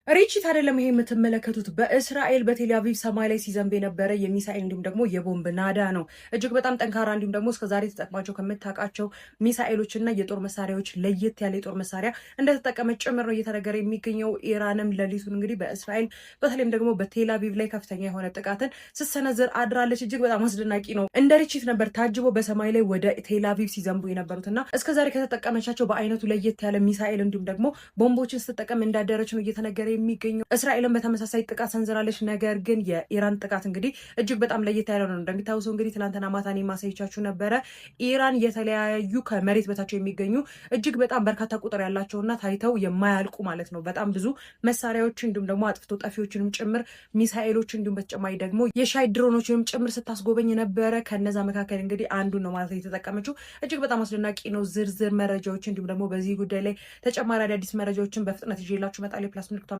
ሪችት አይደለም ይሄ የምትመለከቱት በእስራኤል በቴል አቪቭ ሰማይ ላይ ሲዘንብ የነበረ የሚሳኤል እንዲሁም ደግሞ የቦምብ ናዳ ነው። እጅግ በጣም ጠንካራ እንዲሁም ደግሞ እስከዛሬ ተጠቅማቸው ከምታውቃቸው ሚሳኤሎችና የጦር መሳሪያዎች ለየት ያለ የጦር መሳሪያ እንደተጠቀመች ጭምር ነው እየተነገረ የሚገኘው። ኢራንም ሌሊቱን እንግዲህ በእስራኤል በተለይም ደግሞ በቴል አቪቭ ላይ ከፍተኛ የሆነ ጥቃትን ስትሰነዝር አድራለች። እጅግ በጣም አስደናቂ ነው። እንደ ሪችት ነበር ታጅቦ በሰማይ ላይ ወደ ቴል አቪቭ ሲዘንቡ የነበሩትና እስከዛሬ ከተጠቀመቻቸው በአይነቱ ለየት ያለ ሚሳኤል እንዲሁም ደግሞ ቦምቦችን ስትጠቀም እንዳደረች ነው እየተነገረ የሚገኘው። እስራኤልን በተመሳሳይ ጥቃት ሰንዝራለች። ነገር ግን የኢራን ጥቃት እንግዲህ እጅግ በጣም ለየት ያለ ነው። እንደሚታወሰው እንግዲህ ትናንትና ማታኔ ማሳይቻችሁ ነበረ። ኢራን የተለያዩ ከመሬት በታቸው የሚገኙ እጅግ በጣም በርካታ ቁጥር ያላቸውና ታይተው የማያልቁ ማለት ነው በጣም ብዙ መሳሪያዎች እንዲሁም ደግሞ አጥፍቶ ጠፊዎችንም ጭምር ሚሳኤሎች እንዲሁም በተጨማሪ ደግሞ የሻይ ድሮኖችንም ጭምር ስታስጎበኝ ነበረ። ከነዛ መካከል እንግዲህ አንዱ ነው ማለት የተጠቀመችው። እጅግ በጣም አስደናቂ ነው። ዝርዝር መረጃዎች እንዲሁም ደግሞ በዚህ ጉዳይ ላይ ተጨማሪ አዳዲስ መረጃዎችን በፍጥነት ይዤላችሁ እመጣለሁ። ፕላስ ምልክቷ